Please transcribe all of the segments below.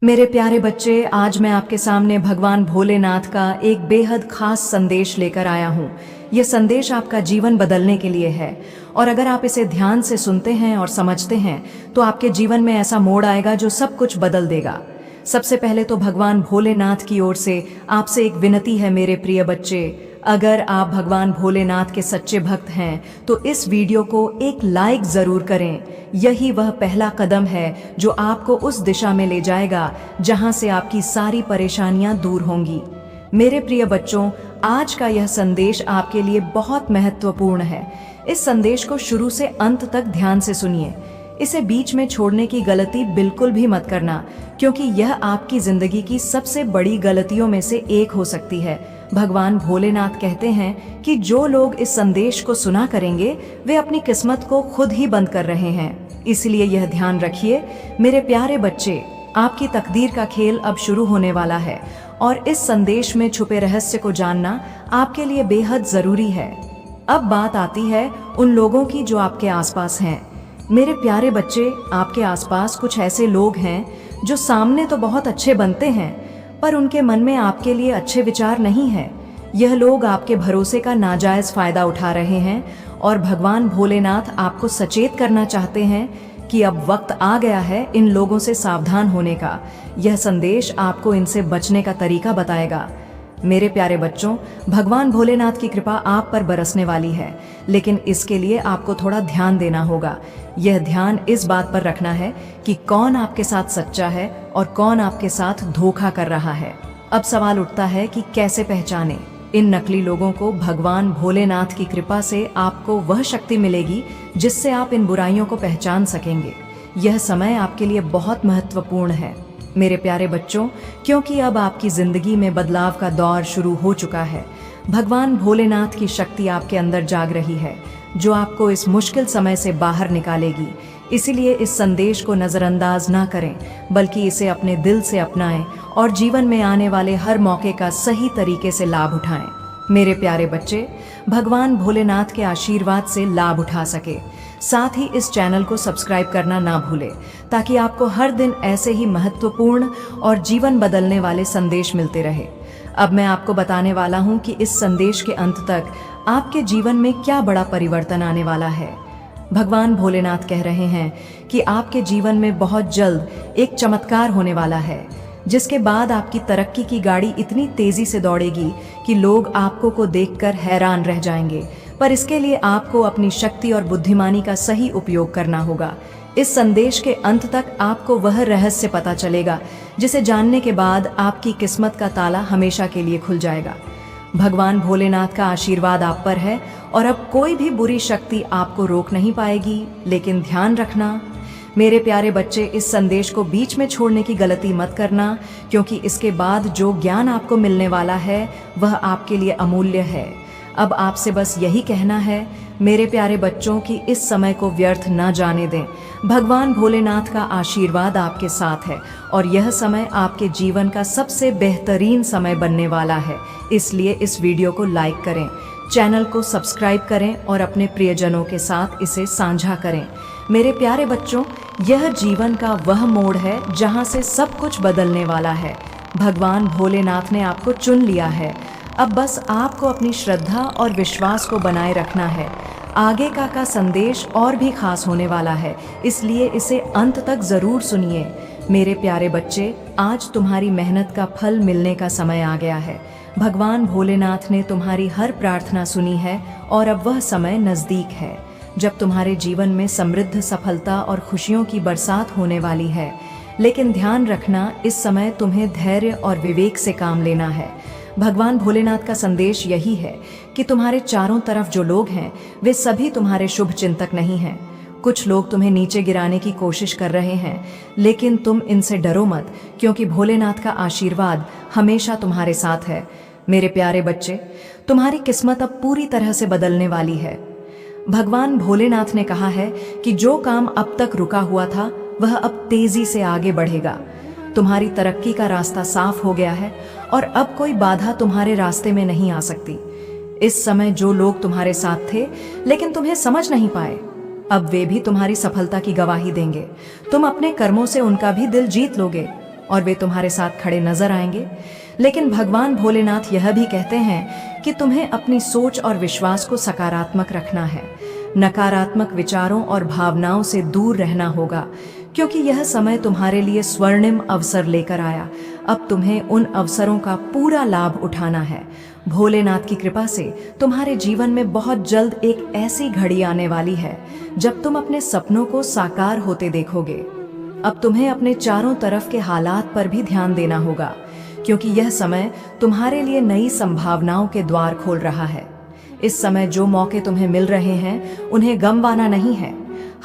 मेरे प्यारे बच्चे, आज मैं आपके सामने भगवान भोलेनाथ का एक बेहद खास संदेश लेकर आया हूँ। यह संदेश आपका जीवन बदलने के लिए है और अगर आप इसे ध्यान से सुनते हैं और समझते हैं तो आपके जीवन में ऐसा मोड़ आएगा जो सब कुछ बदल देगा। सबसे पहले तो भगवान भोलेनाथ की ओर से आपसे एक विनती है मेरे प्रिय बच्चे। अगर आप भगवान भोलेनाथ के सच्चे भक्त हैं तो इस वीडियो को एक लाइक जरूर करें। यही वह पहला कदम है जो आपको उस दिशा में ले जाएगा जहां से आपकी सारी परेशानियां दूर होंगी। मेरे प्रिय बच्चों, आज का यह संदेश आपके लिए बहुत महत्वपूर्ण है। इस संदेश को शुरू से अंत तक ध्यान से सुनिए। इसे बीच में छोड़ने की गलती बिल्कुल भी मत करना, क्योंकि यह आपकी जिंदगी की सबसे बड़ी गलतियों में से एक हो सकती है। भगवान भोलेनाथ कहते हैं कि जो लोग इस संदेश को सुना करेंगे वे अपनी किस्मत को खुद ही बंद कर रहे हैं। इसलिए यह ध्यान रखिए मेरे प्यारे बच्चे, आपकी तकदीर का खेल अब शुरू होने वाला है और इस संदेश में छुपे रहस्य को जानना आपके लिए बेहद जरूरी है। अब बात आती है उन लोगों की जो आपके आसपास हैं। मेरे प्यारे बच्चे, आपके आसपास कुछ ऐसे लोग हैं जो सामने तो बहुत अच्छे बनते हैं पर उनके मन में आपके लिए अच्छे विचार नहीं है। यह लोग आपके भरोसे का नाजायज फायदा उठा रहे हैं और भगवान भोलेनाथ आपको सचेत करना चाहते हैं कि अब वक्त आ गया है इन लोगों से सावधान होने का। यह संदेश आपको इनसे बचने का तरीका बताएगा। मेरे प्यारे बच्चों, भगवान भोलेनाथ की कृपा आप पर बरसने वाली है, लेकिन इसके लिए आपको थोड़ा ध्यान देना होगा। यह ध्यान इस बात पर रखना है कि कौन आपके साथ सच्चा है और कौन आपके साथ धोखा कर रहा है। अब सवाल उठता है कि कैसे पहचानें इन नकली लोगों को। भगवान भोलेनाथ की कृपा से आपको वह शक्ति मिलेगी जिससे आप इन बुराइयों को पहचान सकेंगे। यह समय आपके लिए बहुत महत्वपूर्ण है मेरे प्यारे बच्चों, क्योंकि अब आपकी जिंदगी में बदलाव का दौर शुरू हो चुका है। भगवान भोलेनाथ की शक्ति आपके अंदर जाग रही है जो आपको इस मुश्किल समय से बाहर निकालेगी। इसीलिए इस संदेश को नजरअंदाज ना करें, बल्कि इसे अपने दिल से अपनाएं और जीवन में आने वाले हर मौके का सही तरीके से लाभ उठाएं। मेरे प्यारे बच्चे, भगवान भोलेनाथ के आशीर्वाद से लाभ उठा सके, साथ ही इस चैनल को सब्सक्राइब करना ना भूलें ताकि आपको हर दिन ऐसे ही महत्वपूर्ण और जीवन बदलने वाले संदेश मिलते रहे। अब मैं आपको बताने वाला हूं कि इस संदेश के अंत तक आपके जीवन में क्या बड़ा परिवर्तन आने वाला है। भगवान भोलेनाथ कह रहे हैं कि आपके जीवन में बहुत जल्द एक चमत्कार होने वाला है, जिसके बाद आपकी तरक्की की गाड़ी इतनी तेजी से दौड़ेगी कि लोग आपको को देखकर हैरान रह जाएंगे। पर इसके लिए आपको अपनी शक्ति और बुद्धिमानी का सही उपयोग करना होगा। इस संदेश के अंत तक आपको वह रहस्य पता चलेगा जिसे जानने के बाद आपकी किस्मत का ताला हमेशा के लिए खुल जाएगा। भगवान भोलेनाथ का आशीर्वाद आप पर है और अब कोई भी बुरी शक्ति आपको रोक नहीं पाएगी। लेकिन ध्यान रखना मेरे प्यारे बच्चे, इस संदेश को बीच में छोड़ने की गलती मत करना, क्योंकि इसके बाद जो ज्ञान आपको मिलने वाला है वह आपके लिए अमूल्य है। अब आपसे बस यही कहना है मेरे प्यारे बच्चों कि इस समय को व्यर्थ न जाने दें। भगवान भोलेनाथ का आशीर्वाद आपके साथ है और यह समय आपके जीवन का सबसे बेहतरीन समय बनने वाला है। इसलिए इस वीडियो को लाइक करें, चैनल को सब्सक्राइब करें और अपने प्रियजनों के साथ इसे साझा करें। मेरे प्यारे बच्चों, यह जीवन का वह मोड़ है जहां से सब कुछ बदलने वाला है। भगवान भोलेनाथ ने आपको चुन लिया है। अब बस आपको अपनी श्रद्धा और विश्वास को बनाए रखना है। आगे का संदेश और भी खास होने वाला है, इसलिए इसे अंत तक जरूर सुनिए। मेरे प्यारे बच्चे, आज तुम्हारी मेहनत का फल मिलने का समय आ गया है। भगवान भोलेनाथ ने तुम्हारी हर प्रार्थना सुनी है और अब वह समय नजदीक है जब तुम्हारे जीवन में समृद्ध सफलता और खुशियों की बरसात होने वाली है। लेकिन ध्यान रखना, इस समय तुम्हें धैर्य और विवेक से काम लेना है। भगवान भोलेनाथ का संदेश यही है कि तुम्हारे चारों तरफ जो लोग हैं वे सभी तुम्हारे शुभ चिंतक नहीं हैं। कुछ लोग तुम्हें नीचे गिराने की कोशिश कर रहे हैं, लेकिन तुम इनसे डरो मत, क्योंकि भोलेनाथ का आशीर्वाद हमेशा तुम्हारे साथ है। मेरे प्यारे बच्चे, तुम्हारी किस्मत अब पूरी तरह से बदलने वाली है। भगवान भोलेनाथ ने कहा है कि जो काम अब तक रुका हुआ था वह अब तेजी से आगे बढ़ेगा। तुम्हारी तरक्की का रास्ता साफ हो गया है और अब कोई बाधा तुम्हारे रास्ते में नहीं आ सकती। इस समय जो लोग तुम्हारे साथ थे लेकिन तुम्हें समझ नहीं पाए, अब वे भी तुम्हारी सफलता की गवाही देंगे। तुम अपने कर्मों से उनका भी दिल जीत लोगे। और वे तुम्हारे साथ खड़े नजर आएंगे। लेकिन भगवान भोलेनाथ यह भी कहते हैं कि तुम्हें अपनी सोच और विश्वास को सकारात्मक रखना है, नकारात्मक विचारों और भावनाओं से दूर रहना होगा, क्योंकि यह समय तुम्हारे लिए स्वर्णिम अवसर लेकर आया। अब तुम्हें उन अवसरों का पूरा लाभ उठाना है। भोलेनाथ की कृपा से तुम्हारे जीवन में बहुत जल्द एक ऐसी घड़ी आने वाली है जब तुम अपने सपनों को साकार होते देखोगे। अब तुम्हें अपने चारों तरफ के हालात पर भी ध्यान देना होगा, क्योंकि यह समय तुम्हारे लिए नई संभावनाओं के द्वार खोल रहा है। इस समय जो मौके तुम्हें मिल रहे हैं उन्हें गंवाना नहीं है,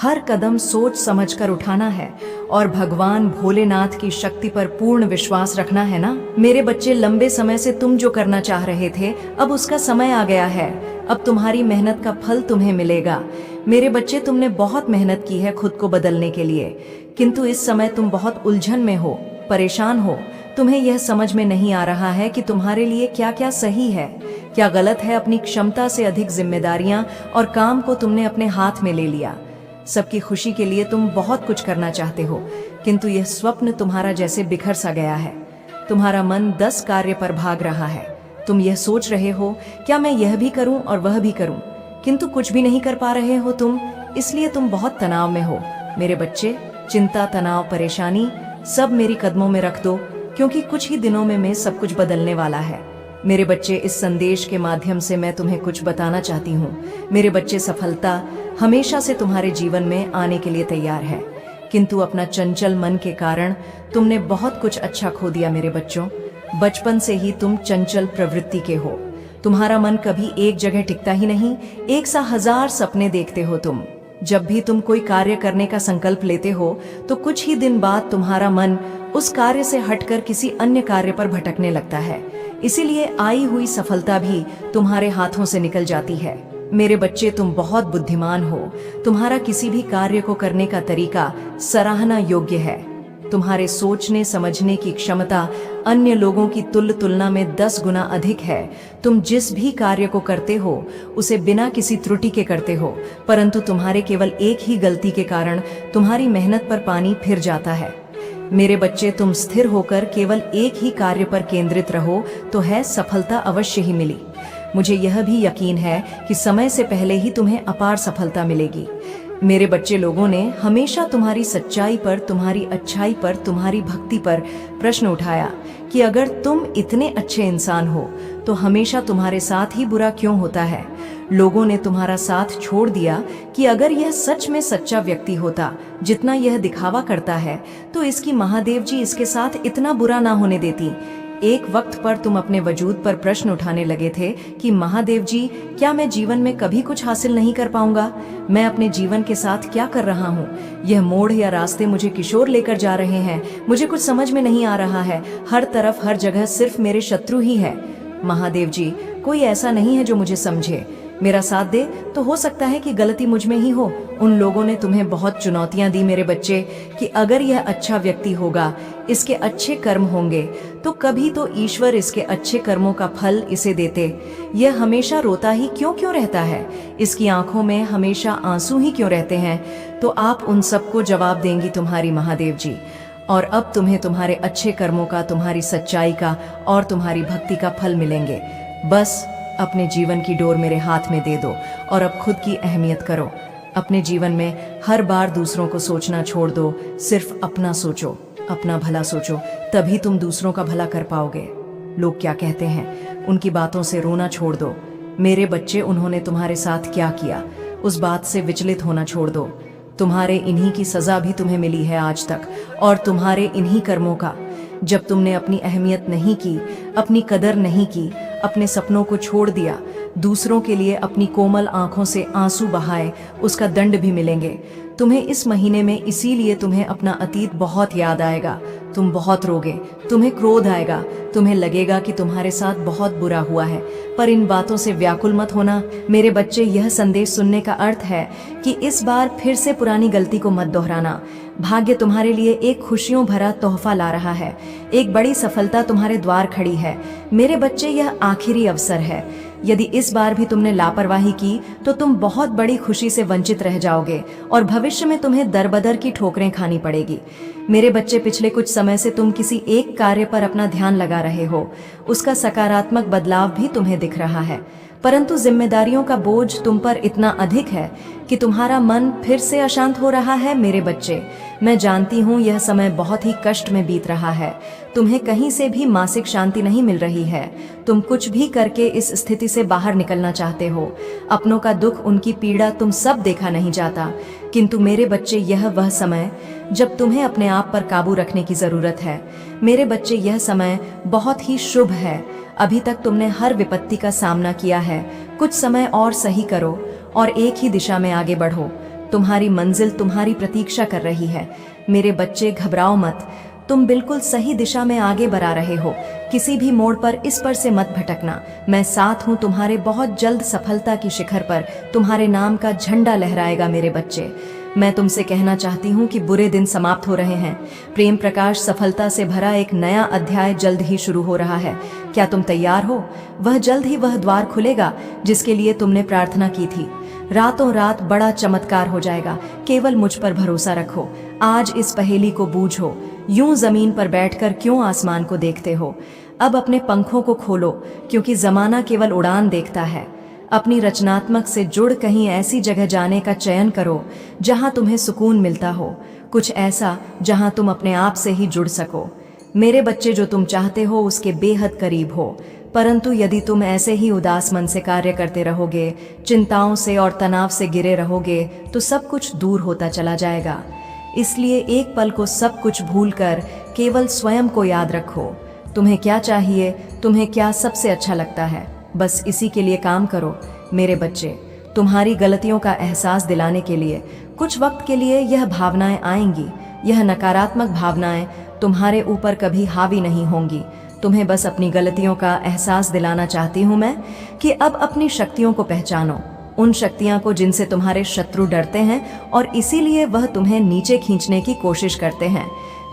हर कदम सोच समझकर उठाना है और भगवान भोलेनाथ की शक्ति पर पूर्ण विश्वास रखना है ना। मेरे बच्चे, लंबे समय से तुम जो करना चाह रहे थे अब उसका समय आ गया है। अब तुम्हारी मेहनत का फल तुम्हें मिलेगा। मेरे बच्चे, तुमने बहुत मेहनत की है खुद को बदलने के लिए, किंतु इस समय तुम बहुत उलझन में हो, परेशान हो। तुम्हें यह समझ में नहीं आ रहा है कि तुम्हारे लिए क्या क्या सही है, क्या गलत है। अपनी क्षमता से अधिक जिम्मेदारियां और काम को तुमने अपने हाथ में ले लिया। सबकी खुशी के लिए तुम बहुत कुछ करना चाहते हो, किंतु यह स्वप्न तुम्हारा जैसे बिखर सा गया है। तुम्हारा मन 10 कार्य पर भाग रहा है। तुम यह सोच रहे हो, क्या मैं यह भी करूं और वह भी करूं, किंतु कुछ भी नहीं कर पा रहे हो तुम, इसलिए तुम बहुत तनाव में हो। मेरे बच्चे, चिंता, तनाव, परेशानी सब मेरी कदमों में रख दो, क्योंकि कुछ ही दिनों में मैं सब कुछ बदलने वाला है। मेरे बच्चे, इस संदेश के माध्यम से मैं तुम्हें कुछ बताना चाहती हूँ। मेरे बच्चे, सफलता हमेशा से तुम्हारे जीवन में आने के लिए तैयार है, किंतु अपना चंचल मन के कारण तुमने बहुत कुछ अच्छा खो दिया। मेरे बच्चों, बचपन से ही तुम चंचल प्रवृत्ति के हो। तुम्हारा मन कभी एक जगह टिकता ही नहीं, एक सा 1000 सपने देखते हो तुम। जब भी तुम कोई कार्य करने का संकल्प लेते हो तो कुछ ही दिन बाद तुम्हारा मन उस कार्य से हटकर किसी अन्य कार्य पर भटकने लगता है। इसीलिए आई हुई सफलता भी तुम्हारे हाथों से निकल जाती है। मेरे बच्चे, तुम बहुत बुद्धिमान हो। तुम्हारा किसी भी कार्य को करने का तरीका सराहना योग्य है। तुम्हारे सोचने समझने की क्षमता अन्य लोगों की तुलना में 10 गुना अधिक है। तुम जिस भी कार्य को करते हो उसे बिना किसी त्रुटि के करते हो, परंतु तुम्हारे केवल एक ही गलती के कारण तुम्हारी मेहनत पर पानी फिर जाता है। मेरे बच्चे, तुम स्थिर होकर केवल एक ही कार्य पर केंद्रित रहो तो है सफलता अवश्य ही मिली। मुझे यह भी यकीन है कि समय से पहले ही तुम्हें अपार सफलता मिलेगी। मेरे बच्चे, लोगों ने हमेशा तुम्हारी सच्चाई पर, तुम्हारी अच्छाई पर, तुम्हारी भक्ति पर प्रश्न उठाया कि अगर तुम इतने अच्छे इंसान हो तो हमेशा तुम्हारे साथ ही बुरा क्यों होता है। लोगों ने तुम्हारा साथ छोड़ दिया कि अगर यह सच में सच्चा व्यक्ति होता जितना यह दिखावा करता है तो इसकी महादेव जी इसके साथ इतना बुरा ना होने देती। एक वक्त पर तुम अपने वजूद पर प्रश्न उठाने लगे थे कि महादेव जी, क्या मैं जीवन में कभी कुछ हासिल नहीं कर पाऊंगा? मैं अपने जीवन के साथ क्या कर रहा हूँ? यह मोड़ या रास्ते मुझे किशोर लेकर जा रहे हैं, मुझे कुछ समझ में नहीं आ रहा है। हर तरफ, हर जगह सिर्फ मेरे शत्रु ही है। महादेव जी, कोई ऐसा नहीं है जो मुझे समझे, मेरा साथ दे, तो हो सकता है कि गलती मुझ में ही हो। उन लोगों ने तुम्हें बहुत चुनौतियां दी मेरे बच्चे कि अगर यह अच्छा व्यक्ति होगा, इसके अच्छे कर्म होंगे, तो कभी तो ईश्वर इसके अच्छे कर्मों का फल इसे देते। यह हमेशा रोता ही क्यों क्यों रहता है? इसकी आंखों में हमेशा आंसू ही क्यों रहते हैं? तो आप उन सबको जवाब देंगी तुम्हारी महादेव जी। और अब तुम्हें तुम्हारे अच्छे कर्मों का, तुम्हारी सच्चाई का और तुम्हारी भक्ति का फल मिलेंगे। बस अपने जीवन की डोर मेरे हाथ में दे दो और अब खुद की अहमियत करो। अपने जीवन में हर बार दूसरों को सोचना छोड़ दो, सिर्फ अपना सोचो, अपना भला सोचो, तभी तुम दूसरों का भला कर पाओगे। लोग क्या कहते हैं, उनकी बातों से रोना छोड़ दो। मेरे बच्चे, उन्होंने तुम्हारे साथ क्या किया, उस बात से विचलित होना छोड़ दो। तुम्हारे इन्हीं की सजा भी तुम्हें मिली है आज तक, और तुम्हारे इन्हीं कर्मों का। जब तुमने अपनी अहमियत नहीं की, अपनी कदर नहीं की, अपने सपनों को छोड़ दिया, दूसरों के लिए अपनी कोमल आंखों से आंसू बहाए, उसका दंड भी मिलेंगे तुम्हें इस महीने में। इसीलिए तुम्हें अपना अतीत बहुत याद आएगा, तुम बहुत रोगे, तुम्हें क्रोध आएगा, तुम्हें लगेगा कि तुम्हारे साथ बहुत बुरा हुआ है, पर इन बातों से व्याकुल मत होना। मेरे बच्चे, यह संदेश सुनने का अर्थ है कि इस बार फिर से पुरानी गलती को मत दोहराना। भाग्य तुम्हारे लिए एक खुशियों भरा तोहफा ला रहा है, एक बड़ी सफलता तुम्हारे द्वार खड़ी है। मेरे बच्चे, यह आखिरी अवसर है। यदि इस बार भी तुमने लापरवाही की तो तुम बहुत बड़ी खुशी से वंचित रह जाओगे और भविष्य में तुम्हें दरबदर की ठोकरें खानी पड़ेगी। मेरे बच्चे, पिछले कुछ समय से तुम किसी एक कार्य पर अपना ध्यान लगा रहे हो। उसका सकारात्मक बदलाव भी तुम्हें दिख रहा है, परंतु जिम्मेदारियों का बोझ तुम पर इतना अधिक है कि तुम्हारा मन फिर से अशांत हो रहा है। मेरे बच्चे, मैं जानती हूँ यह समय बहुत ही कष्ट में बीत रहा है। तुम्हें कहीं से भी मानसिक शांति नहीं मिल रही है। तुम कुछ भी करके इस स्थिति से बाहर निकलना चाहते हो। अपनों का दुख, उनकी पीड़ा तुम सब देखा नहीं जाता, किंतु मेरे बच्चे, यह वह समय जब तुम्हें अपने आप पर काबू रखने की जरूरत है। मेरे बच्चे, यह समय बहुत ही शुभ है। अभी तक तुमने हर विपत्ति का सामना किया है। कुछ समय और सही करो और एक ही दिशा में आगे बढ़ो। तुम्हारी मंजिल तुम्हारी प्रतीक्षा कर रही है। मेरे बच्चे, घबराओ मत, तुम बिल्कुल सही दिशा में आगे बढ़ा रहे हो। किसी भी मोड़ पर इस पर से मत भटकना। मैं साथ हूँ तुम्हारे। बहुत जल्द सफलता की शिखर पर तुम्हारे नाम का झंडा लहराएगा। मेरे बच्चे, मैं तुमसे कहना चाहती हूँ कि बुरे दिन समाप्त हो रहे हैं। प्रेम प्रकाश सफलता से भरा एक नया अध्याय जल्द ही शुरू हो रहा है। क्या तुम तैयार हो? जल्द ही वह द्वार खुलेगा जिसके लिए तुमने प्रार्थना की थी। रातों रात बड़ा चमत्कार हो जाएगा। केवल मुझ पर भरोसा रखो। आज इस पहेली को बूझो। यूं जमीन पर बैठकर क्यों आसमान को देखते हो? अब अपने पंखों को खोलो, क्योंकि जमाना केवल उड़ान देखता है। अपनी रचनात्मक से जुड़ कहीं ऐसी जगह जाने का चयन करो जहां तुम्हें सुकून मिलता हो। कुछ ऐसा जहां तुम अपने आप से ही जुड़ सको। मेरे बच्चे, जो तुम चाहते हो उसके बेहद करीब हो, परंतु यदि तुम ऐसे ही उदास मन से कार्य करते रहोगे, चिंताओं से और तनाव से घिरे रहोगे, तो सब कुछ दूर होता चला जाएगा। इसलिए एक पल को सब कुछ भूलकर केवल स्वयं को याद रखो। तुम्हें क्या चाहिए, तुम्हें क्या सबसे अच्छा लगता है, बस इसी के लिए काम करो। मेरे बच्चे, तुम्हारी गलतियों का एहसास दिलाने के लिए कुछ वक्त के लिए यह भावनाएं आएंगी। यह नकारात्मक भावनाएं तुम्हारे ऊपर कभी हावी नहीं होंगी। तुम्हें बस अपनी गलतियों का एहसास दिलाना चाहती हूँ मैं कि अब अपनी शक्तियों को पहचानो। उन शक्तियां को जिनसे तुम्हारे शत्रु डरते हैं और इसीलिए वह तुम्हें नीचे खींचने की कोशिश करते हैं।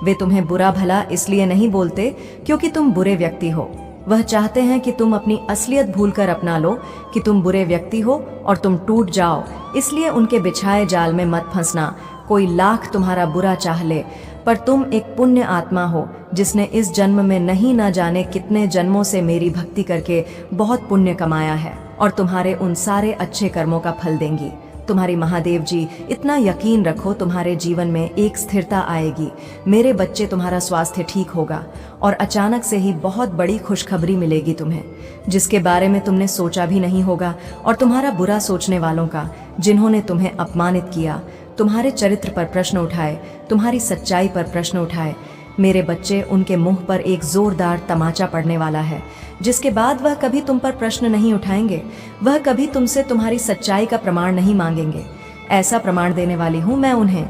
वे तुम्हें बुरा भला इसलिए नहीं बोलते क्योंकि तुम बुरे व्यक्ति हो। वह चाहते हैं कि तुम अपनी असलियत भूलकर अपना लो कि तुम बुरे व्यक्ति हो और तुम टूट जाओ। इसलिए उनके बिछाए जाल में मत फंसना। कोई लाख तुम्हारा बुरा चाह ले, पर तुम एक पुण्य आत्मा हो जिसने इस जन्म में नहीं ना जाने कितने जन्मों से मेरी भक्ति करके बहुत पुण्य कमाया है, और तुम्हारे उन सारे अच्छे कर्मों का फल देंगी। तुम्हारी महादेव जी, इतना यकीन रखो, तुम्हारे जीवन में एक स्थिरता आएगी। मेरे बच्चे, तुम्हारा स्वास्थ्य ठीक होगा और अचानक से ही बहुत बड़ी खुशखबरी मिलेगी तुम्हें, जिसके बारे में तुमने सोचा भी नहीं होगा। और तुम्हारा बुरा सोचने वालों का, जिन्होंने तुम्हें अपमानित किया, तुम्हारे चरित्र पर प्रश्न उठाए, तुम्हारी सच्चाई पर प्रश्न उठाए, मेरे बच्चे, उनके मुंह पर एक जोरदार तमाचा पड़ने वाला है, जिसके बाद वह कभी तुम पर प्रश्न नहीं उठाएंगे। वह कभी तुमसे तुम्हारी सच्चाई का प्रमाण नहीं मांगेंगे। ऐसा प्रमाण देने वाली हूं मैं उन्हें।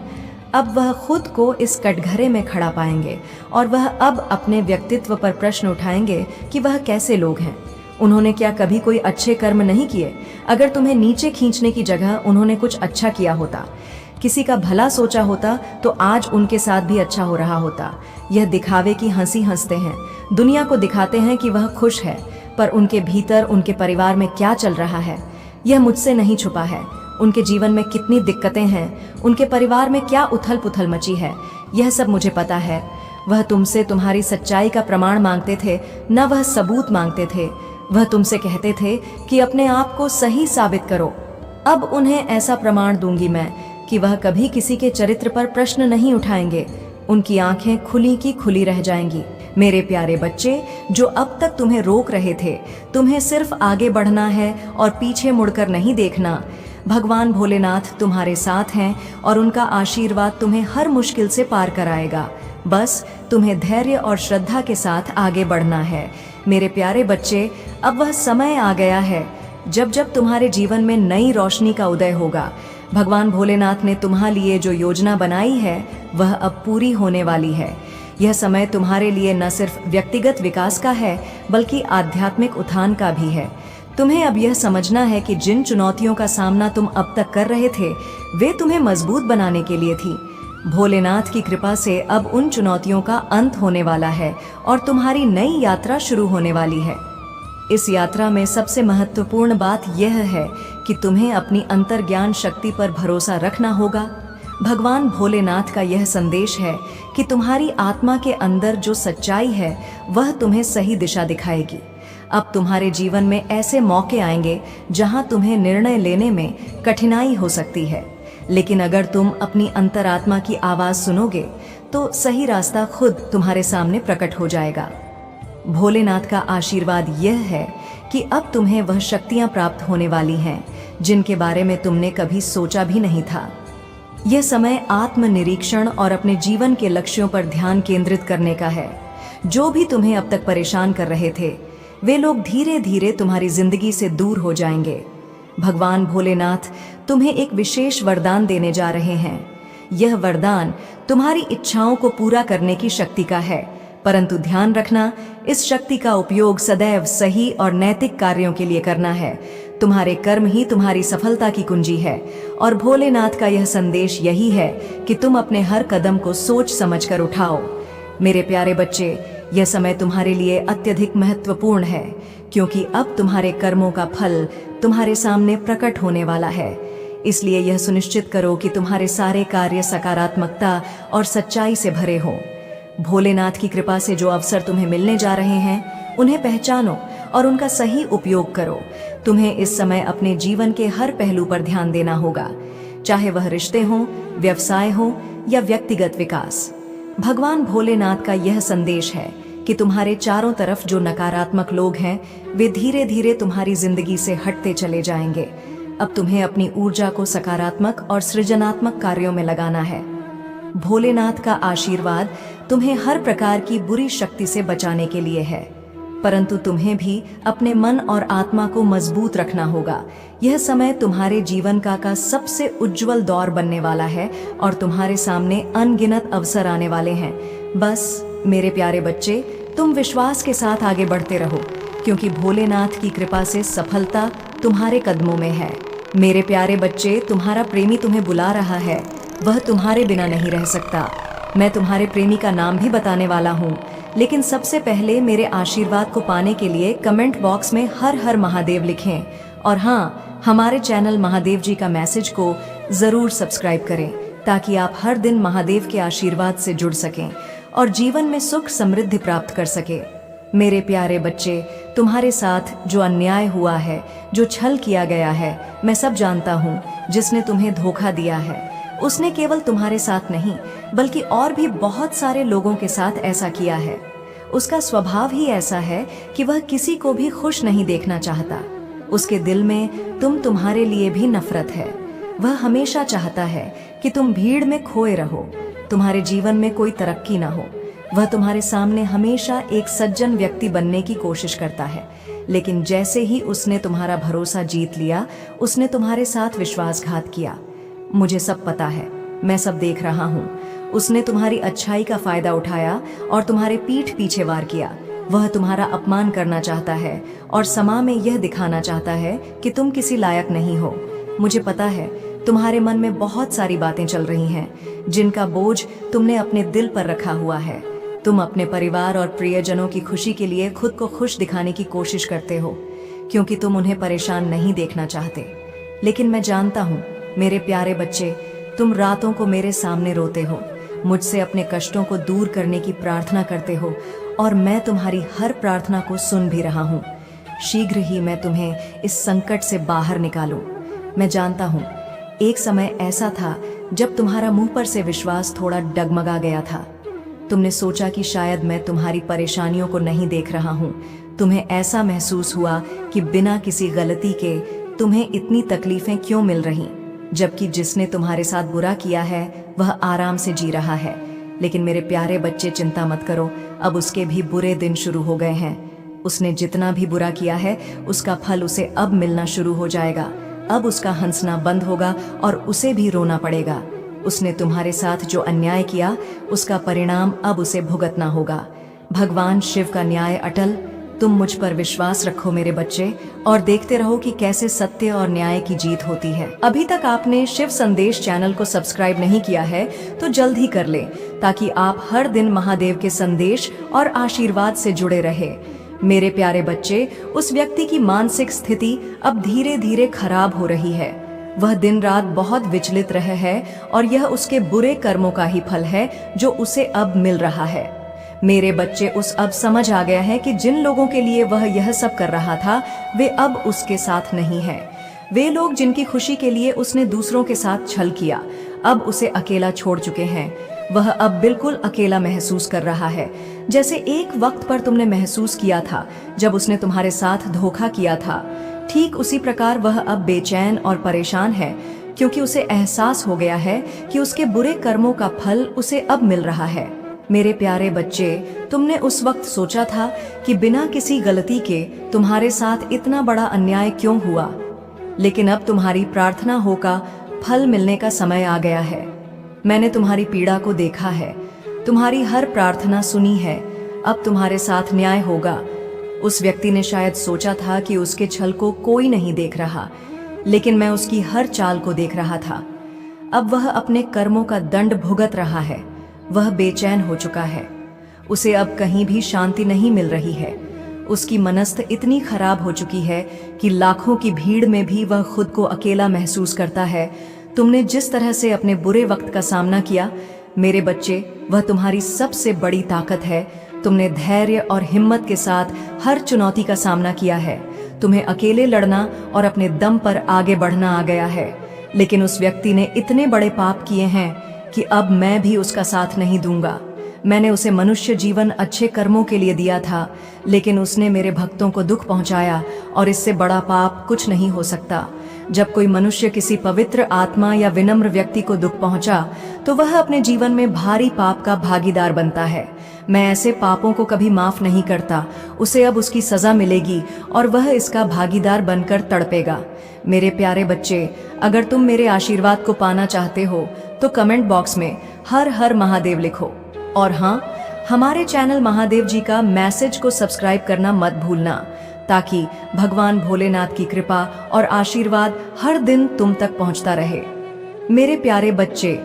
अब वह खुद को इस कटघरे में खड़ा पाएंगे और वह अब अपने व्यक्तित्व पर प्रश्न उठाएंगे कि वह कैसे लोग हैं। उन्होंने क्या कभी कोई अच्छे कर्म नहीं किए? अगर तुम्हें नीचे खींचने की जगह उन्होंने कुछ अच्छा किया होता, किसी का भला सोचा होता, तो आज उनके साथ भी अच्छा हो रहा होता। यह दिखावे की हंसी हंसते हैं, दुनिया को दिखाते हैं कि वह खुश है, पर उनके भीतर उनके परिवार में क्या चल रहा है यह मुझसे नहीं छुपा है। उनके जीवन में कितनी दिक्कतें हैं, उनके परिवार में क्या उथल पुथल मची है, यह सब मुझे पता है। वह तुमसे तुम्हारी सच्चाई का प्रमाण मांगते थे, न वह सबूत मांगते थे। वह तुमसे कहते थे कि अपने आप को सही साबित करो। अब उन्हें ऐसा प्रमाण दूंगी मैं कि वह कभी किसी के चरित्र पर प्रश्न नहीं उठाएंगे। उनकी आंखें खुली की खुली रह जाएंगी। मेरे प्यारे बच्चे, जो अब तक तुम्हें रोक रहे थे, तुम्हें सिर्फ आगे बढ़ना है और पीछे मुड़कर नहीं देखना। भगवान भोलेनाथ तुम्हारे साथ हैं और उनका आशीर्वाद तुम्हें हर मुश्किल से पार कराएगा। बस तुम्हें धैर्य और श्रद्धा के साथ आगे बढ़ना है। मेरे प्यारे बच्चे, अब वह समय आ गया है जब जब तुम्हारे जीवन में नई रोशनी का उदय होगा। भगवान भोलेनाथ ने तुम्हारे लिए जो योजना बनाई है वह अब पूरी होने वाली है। यह समय तुम्हारे लिए न सिर्फ व्यक्तिगत विकास का है, बल्कि आध्यात्मिक उत्थान का भी है। तुम्हें अब यह समझना है कि जिन चुनौतियों का सामना तुम अब तक कर रहे थे, वे तुम्हें मजबूत बनाने के लिए थी। भोलेनाथ की कृपा से अब उन चुनौतियों का अंत होने वाला है और तुम्हारी नई यात्रा शुरू होने वाली है। इस यात्रा में सबसे महत्वपूर्ण बात यह है कि तुम्हें अपनी अंतर्ज्ञान शक्ति पर भरोसा रखना होगा। भगवान भोलेनाथ का यह संदेश है कि तुम्हारी आत्मा के अंदर जो सच्चाई है वह तुम्हें सही दिशा दिखाएगी। अब तुम्हारे जीवन में ऐसे मौके आएंगे जहां तुम्हें निर्णय लेने में कठिनाई हो सकती है, लेकिन अगर तुम अपनी अंतरात्मा की आवाज सुनोगे तो सही रास्ता खुद तुम्हारे सामने प्रकट हो जाएगा। भोलेनाथ का आशीर्वाद यह है कि अब तुम्हें वह शक्तियां प्राप्त होने वाली हैं जिनके बारे में तुमने कभी सोचा भी नहीं था। यह समय आत्मनिरीक्षण और अपने जीवन के लक्ष्यों पर ध्यान केंद्रित करने का है। जो भी तुम्हें अब तक परेशान कर रहे थे वे लोग धीरे धीरे तुम्हारी जिंदगी से दूर हो जाएंगे। भगवान भोलेनाथ तुम्हें एक विशेष वरदान देने जा रहे हैं। यह वरदान तुम्हारी इच्छाओं को पूरा करने की शक्ति का है, परंतु ध्यान रखना, इस शक्ति का उपयोग सदैव सही और नैतिक कार्यों के लिए करना है। तुम्हारे कर्म ही तुम्हारी सफलता की कुंजी है और भोलेनाथ का यह संदेश यही है कि तुम अपने हर कदम को सोच समझकर उठाओ। मेरे प्यारे बच्चे, यह समय तुम्हारे लिए अत्यधिक महत्वपूर्ण है, क्योंकि अब तुम्हारे कर्मों का फल तुम्हारे सामने प्रकट होने वाला है। इसलिए यह सुनिश्चित करो कि तुम्हारे सारे कार्य सकारात्मकता और सच्चाई से भरे हों। भोलेनाथ की कृपा से जो अवसर तुम्हें मिलने जा रहे हैं उन्हें पहचानो और उनका सही उपयोग करो। तुम्हें इस समय अपने जीवन के हर पहलू पर ध्यान देना होगा, चाहे वह रिश्ते हों, व्यवसाय हो या व्यक्तिगत विकास। भगवान भोलेनाथ का यह संदेश है कि तुम्हारे चारों तरफ जो नकारात्मक लोग हैं वे धीरे धीरे तुम्हारी जिंदगी से हटते चले जाएंगे। अब तुम्हें अपनी ऊर्जा को सकारात्मक और सृजनात्मक कार्यों में लगाना है। भोलेनाथ का आशीर्वाद तुम्हें हर प्रकार की बुरी शक्ति से बचाने के लिए है, परंतु तुम्हें भी अपने मन और आत्मा को मजबूत रखना होगा। यह समय तुम्हारे जीवन का सबसे उज्जवल दौर बनने वाला है और तुम्हारे सामने अनगिनत अवसर आने वाले हैं। बस मेरे प्यारे बच्चे, तुम विश्वास के साथ आगे बढ़ते रहो, क्योंकि भोलेनाथ की कृपा से सफलता तुम्हारे कदमों में है। मेरे प्यारे बच्चे, तुम्हारा प्रेमी तुम्हें बुला रहा है, वह तुम्हारे बिना नहीं रह सकता। मैं तुम्हारे प्रेमी का नाम भी बताने वाला हूँ, लेकिन सबसे पहले मेरे आशीर्वाद को पाने के लिए कमेंट बॉक्स में हर हर महादेव लिखें। और हाँ, हमारे चैनल महादेव जी का मैसेज को ज़रूर सब्सक्राइब करें, ताकि आप हर दिन महादेव के आशीर्वाद से जुड़ सकें और जीवन में सुख समृद्धि प्राप्त कर सके। मेरे प्यारे बच्चे, तुम्हारे साथ जो अन्याय हुआ है, जो छल किया गया है, मैं सब जानता हूँ। जिसने तुम्हें धोखा दिया है उसने केवल तुम्हारे साथ नहीं बल्कि और भी बहुत सारे लोगों के साथ ऐसा किया है। उसका स्वभाव ही ऐसा है कि वह किसी को भी खुश नहीं देखना चाहता। उसके दिल में तुम्हारे लिए भी नफरत है। वह हमेशा चाहता है कि तुम भीड़ में खोए रहो, तुम्हारे जीवन में कोई तरक्की ना हो। वह तुम्हारे सामने हमेशा एक सज्जन व्यक्ति बनने की कोशिश करता है, लेकिन जैसे ही उसने तुम्हारा भरोसा जीत लिया, उसने तुम्हारे साथ विश्वासघात किया। मुझे सब पता है, मैं सब देख रहा हूँ। उसने तुम्हारी अच्छाई का फायदा उठाया और तुम्हारे पीठ पीछे वार किया। वह तुम्हारा अपमान करना चाहता है और समाज में यह दिखाना चाहता है कि तुम किसी लायक नहीं हो। मुझे पता है तुम्हारे मन में बहुत सारी बातें चल रही हैं जिनका बोझ तुमने अपने दिल पर रखा हुआ है। तुम अपने परिवार और प्रियजनों की खुशी के लिए खुद को खुश दिखाने की कोशिश करते हो, क्योंकि तुम उन्हें परेशान नहीं देखना चाहते। लेकिन मैं जानता हूँ मेरे प्यारे बच्चे, तुम रातों को मेरे सामने रोते हो, मुझसे अपने कष्टों को दूर करने की प्रार्थना करते हो और मैं तुम्हारी हर प्रार्थना को सुन भी रहा हूँ। शीघ्र ही मैं तुम्हें इस संकट से बाहर निकालूं। मैं जानता हूँ एक समय ऐसा था जब तुम्हारा मुंह पर से विश्वास थोड़ा डगमगा गया था। तुमने सोचा कि शायद मैं तुम्हारी परेशानियों को नहीं देख रहा हूँ। तुम्हें ऐसा महसूस हुआ कि बिना किसी गलती के तुम्हें इतनी तकलीफें क्यों मिल रही, जबकि जिसने तुम्हारे साथ बुरा किया है वह आराम से जी रहा है। लेकिन मेरे प्यारे बच्चे, चिंता मत करो, अब उसके भी बुरे दिन शुरू हो गए हैं। उसने जितना भी बुरा किया है उसका फल उसे अब मिलना शुरू हो जाएगा। अब उसका हंसना बंद होगा और उसे भी रोना पड़ेगा। उसने तुम्हारे साथ जो अन्याय किया उसका परिणाम अब उसे भुगतना होगा। भगवान शिव का न्याय अटल। तुम मुझ पर विश्वास रखो मेरे बच्चे, और देखते रहो कि कैसे सत्य और न्याय की जीत होती है। अभी तक आपने शिव संदेश चैनल को सब्सक्राइब नहीं किया है तो जल्द ही कर लें, ताकि आप हर दिन महादेव के संदेश और आशीर्वाद से जुड़े रहे। मेरे प्यारे बच्चे, उस व्यक्ति की मानसिक स्थिति अब धीरे धीरे खराब हो रही है। वह दिन रात बहुत विचलित रहे है और यह उसके बुरे कर्मों का ही फल है जो उसे अब मिल रहा है। मेरे बच्चे, उस अब समझ आ गया है कि जिन लोगों के लिए वह यह सब कर रहा था वे अब उसके साथ नहीं हैं। वे लोग जिनकी खुशी के लिए उसने दूसरों के साथ छल किया अब उसे अकेला छोड़ चुके हैं। वह अब बिल्कुल अकेला महसूस कर रहा है, जैसे एक वक्त पर तुमने महसूस किया था जब उसने तुम्हारे साथ धोखा किया था। ठीक उसी प्रकार वह अब बेचैन और परेशान है, क्योंकि उसे एहसास हो गया है कि उसके बुरे कर्मों का फल उसे अब मिल रहा है। मेरे प्यारे बच्चे, तुमने उस वक्त सोचा था कि बिना किसी गलती के तुम्हारे साथ इतना बड़ा अन्याय क्यों हुआ, लेकिन अब तुम्हारी प्रार्थना हो का फल मिलने का समय आ गया है। मैंने तुम्हारी पीड़ा को देखा है, तुम्हारी हर प्रार्थना सुनी है। अब तुम्हारे साथ न्याय होगा। उस व्यक्ति ने शायद सोचा था कि उसके छल को कोई नहीं देख रहा, लेकिन मैं उसकी हर चाल को देख रहा था। अब वह अपने कर्मों का दंड भुगत रहा है। वह बेचैन हो चुका है। उसे अब कहीं भी शांति नहीं मिल रही है। उसकी मनस्थ इतनी खराब हो चुकी है कि लाखों की भीड़ में भी वह खुद को अकेला महसूस करता है। तुमने जिस तरह से अपने बुरे वक्त का सामना किया, मेरे बच्चे, वह तुम्हारी सबसे बड़ी ताकत है। तुमने धैर्य और हिम्मत के साथ हर चुनौती का सामना किया है। तुम्हें अकेले लड़ना और अपने दम पर आगे बढ़ना आ गया है। लेकिन उस व्यक्ति ने इतने बड़े पाप किए हैं कि अब मैं भी उसका साथ नहीं दूंगा। मैंने उसे मनुष्य जीवन अच्छे कर्मों के लिए दिया था, लेकिन उसने मेरे भक्तों को दुख पहुंचाया और इससे बड़ा पाप कुछ नहीं हो सकता। जब कोई मनुष्य किसी पवित्र आत्मा या विनम्र व्यक्ति को दुख पहुंचा तो वह अपने जीवन में भारी पाप का भागीदार बनता है। मैं ऐसे पापों को कभी माफ नहीं करता। उसे अब उसकी सजा मिलेगी और वह इसका भागीदार बनकर तड़पेगा। मेरे प्यारे बच्चे, अगर तुम मेरे आशीर्वाद को पाना चाहते हो तो कमेंट बॉक्स में हर हर महादेव लिखो। और हाँ, हमारे चैनल महादेव जी का मैसेज को सब्सक्राइब करना मत भूलना, ताकि भगवान भोलेनाथ की कृपा और आशीर्वाद हर दिन तुम तक पहुंचता रहे। मेरे प्यारे बच्चे,